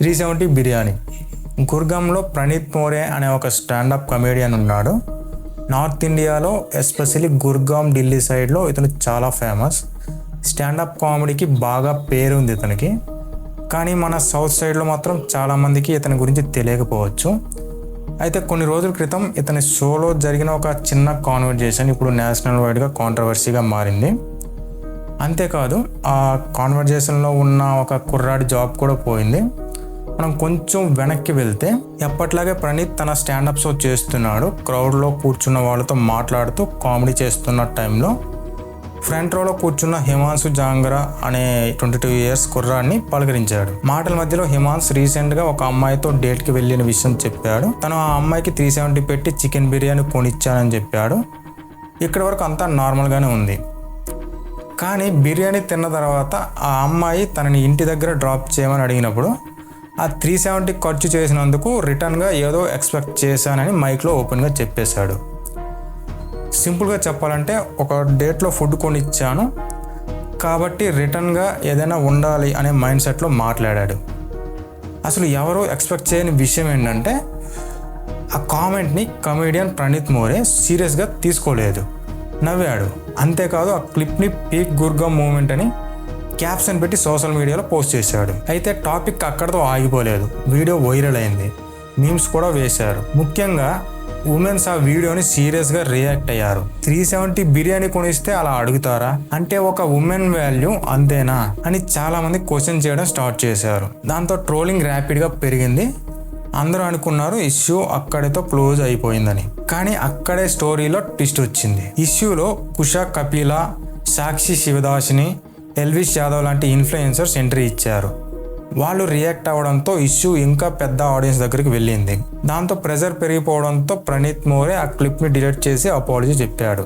370 బిర్యానీ. గుర్గాంలో ప్రణీత్ మోరే అనే ఒక stand up comedian ఉన్నాడు. నార్త్ ఇండియాలో ఎస్పెషల్లీ గుర్గాం, ఢిల్లీ సైడ్లో ఇతను చాలా ఫేమస్. స్టాండప్ కామెడీకి బాగా పేరు ఉంది ఇతనికి. కానీ మన సౌత్ సైడ్లో మాత్రం చాలామందికి ఇతని గురించి తెలియకపోవచ్చు. అయితే కొన్ని రోజుల క్రితం ఇతని షోలో జరిగిన ఒక చిన్న కాన్వర్జేషన్ ఇప్పుడు నేషనల్ వైడ్గా కాంట్రవర్సీగా మారింది. అంతేకాదు ఆ కాన్వర్జేషన్లో ఉన్న ఒక కుర్రాడి జాబ్ కూడా పోయింది. మనం కొంచెం వెనక్కి వెళ్తే ఎప్పట్లాగే ప్రణీత్ తన స్టాండప్ షో చేస్తున్నాడు. క్రౌడ్లో కూర్చున్న వాళ్ళతో మాట్లాడుతూ కామెడీ చేస్తున్న టైంలో ఫ్రంట్ రోలో కూర్చున్న హిమాన్సు జాంగ్రా అనే 22 years కుర్రాడిని పలకరించాడు. మాటల మధ్యలో హిమాన్స్ రీసెంట్గా ఒక అమ్మాయితో డేట్కి వెళ్ళిన విషయం చెప్పాడు. తను ఆ అమ్మాయికి 370 పెట్టి చికెన్ బిర్యానీ కొనిచ్చానని చెప్పాడు. ఇక్కడి వరకు అంతా నార్మల్గానే ఉంది. కానీ బిర్యానీ తిన్న తర్వాత ఆ అమ్మాయి తనని ఇంటి దగ్గర డ్రాప్ చేయమని అడిగినప్పుడు ఆ 370 ఖర్చు చేసినందుకు రిటర్న్గా ఏదో ఎక్స్పెక్ట్ చేశానని మైక్లో ఓపెన్గా చెప్పేశాడు. సింపుల్గా చెప్పాలంటే ఒక డేట్లో ఫుడ్ కొనిచ్చాను కాబట్టి రిటర్న్గా ఏదైనా ఉండాలి అనే మైండ్ సెట్లో మాట్లాడాడు. అసలు ఎవరో ఎక్స్పెక్ట్ చేయని విషయం ఏంటంటే ఆ కామెంట్ని కమేడియన్ ప్రణీత్ మోరే సీరియస్గా తీసుకోలేదు, నవ్వాడు. అంతేకాదు ఆ క్లిప్ని పీక్ గుర్గాం మూమెంట్ అని క్యాప్షన్ పెట్టి సోషల్ మీడియాలో పోస్ట్ చేశాడు. అయితే టాపిక్ అక్కడితో ఆగిపోలేదు. వీడియో వైరల్ అయింది, మీమ్స్ కూడా వేశారు. ముఖ్యంగా ఉమెన్స్ ఆ వీడియోని సీరియస్గా రియాక్ట్ అయ్యారు. 370 బిర్యానీ కొనిస్తే అలా అడుగుతారా, అంటే ఒక ఉమెన్ వాల్యూ అంతేనా అని చాలామంది క్వశ్చన్ చేయడం స్టార్ట్ చేశారు. దాంతో ట్రోలింగ్ ర్యాపిడ్గా పెరిగింది. అందరూ అనుకున్నారు ఇష్యూ అక్కడితో క్లోజ్ అయిపోయిందని. కానీ అక్కడే స్టోరీలో ట్విస్ట్ వచ్చింది. ఇష్యూలో కుషా కపిలా, సాక్షి శివదాసిని, ఎల్విస్ యాదవ్ లాంటి ఇన్ఫ్లుయెన్సర్స్ ఎంట్రీ ఇచ్చారు. వాళ్ళు రియాక్ట్ అవ్వడంతో ఇష్యూ ఇంకా పెద్ద ఆడియన్స్ దగ్గరికి వెళ్ళింది. దాంతో ప్రెజర్ పెరిగిపోవడంతో ప్రణీత్ మోరే ఆ క్లిప్ని డిలీట్ చేసి అపాలజీ చెప్పాడు.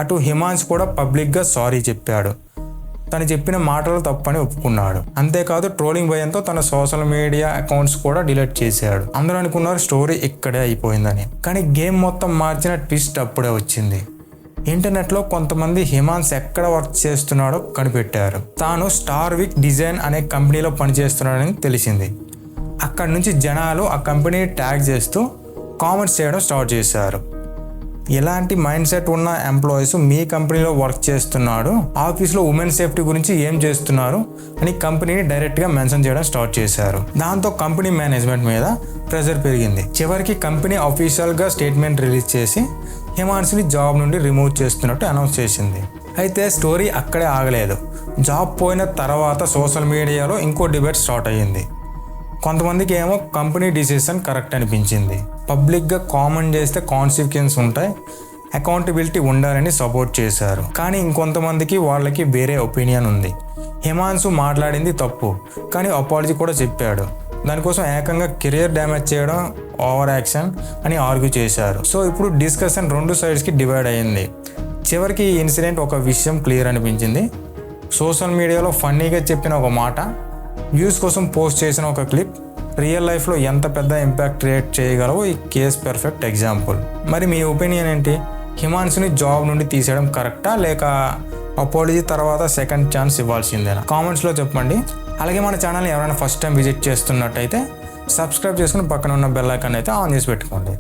అటు హిమాన్స్ కూడా పబ్లిక్గా సారీ చెప్పాడు. తను చెప్పిన మాటలు తప్పని ఒప్పుకున్నాడు. అంతేకాదు ట్రోలింగ్ భయంతో తన సోషల్ మీడియా అకౌంట్స్ కూడా డిలీట్ చేశాడు. అందరూ అనుకున్నారు స్టోరీ ఇక్కడే అయిపోయిందని. కానీ గేమ్ మొత్తం మార్చిన ట్విస్ట్ అప్పుడే వచ్చింది. ఇంటర్నెట్లో కొంతమంది హిమాన్స్ ఎక్కడ వర్క్ చేస్తున్నాడో కనిపెట్టారు. తాను స్టార్ విక్ డిజైన్ అనే కంపెనీలో పనిచేస్తున్నాడని తెలిసింది. అక్కడి నుంచి జనాలు ఆ కంపెనీని ట్యాగ్ చేస్తూ కామెంట్స్ చేయడం స్టార్ట్ చేశారు. ఎలాంటి మైండ్ సెట్ ఉన్న ఎంప్లాయీస్ మీ కంపెనీలో వర్క్ చేస్తున్నాడు, ఆఫీస్లో ఉమెన్ సేఫ్టీ గురించి ఏం చేస్తున్నారు అని కంపెనీని డైరెక్ట్గా మెన్షన్ చేయడం స్టార్ట్ చేశారు. దాంతో కంపెనీ మేనేజ్మెంట్ మీద ప్రెజర్ పెరిగింది. చివరికి కంపెనీ అఫీషియల్గా స్టేట్మెంట్ రిలీజ్ చేసి హిమాన్స్ని జాబ్ నుండి రిమూవ్ చేస్తున్నట్టు అనౌన్స్ చేసింది. అయితే స్టోరీ అక్కడే ఆగలేదు. జాబ్ పోయిన తర్వాత సోషల్ మీడియాలో ఇంకో డిబేట్ స్టార్ట్ అయ్యింది. కొంతమందికి ఏమో కంపెనీ డిసిషన్ కరెక్ట్ అనిపించింది. పబ్లిక్గా కామెంట్ చేస్తే కాన్సిక్వెన్స్ ఉంటాయి, అకౌంటబిలిటీ ఉండాలని సపోర్ట్ చేశారు. కానీ ఇంకొంతమందికి వాళ్ళకి వేరే ఒపీనియన్ ఉంది. హిమాన్సు మాట్లాడింది తప్పు, కానీ అపాలజీ కూడా చెప్పాడు. దానికోసం ఏకంగా కెరియర్ డ్యామేజ్ చేయడం ఓవర్ యాక్షన్ అని ఆర్గ్యూ చేశారు. సో ఇప్పుడు డిస్కషన్ 2 సైడ్స్కి డివైడ్ అయ్యింది. చివరికి ఈ ఇన్సిడెంట్ ఒక విషయం క్లియర్ అనిపించింది. సోషల్ మీడియాలో ఫన్నీగా చెప్పిన ఒక మాట, వ్యూస్ కోసం పోస్ట్ చేసిన ఒక క్లిప్ రియల్ లైఫ్లో ఎంత పెద్ద ఇంపాక్ట్ క్రియేట్ చేయగలవో ఈ కేస్ పర్ఫెక్ట్ ఎగ్జాంపుల్. మరి మీ ఒపీనియన్ ఏంటి? హిమాన్స్ని జాబ్ నుండి తీసేయడం కరెక్టా, లేక అపాలజీ తర్వాత సెకండ్ ఛాన్స్ ఇవ్వాల్సిందేనా? కామెంట్స్లో చెప్పండి. అలాగే మన ఛానల్ని ఎవరైనా ఫస్ట్ టైం విజిట్ చేస్తున్నట్టయితే సబ్స్క్రైబ్ చేసుకుని పక్కన ఉన్న బెల్ ఐకాన్ అయితే ఆన్ చేసి పెట్టుకోండి.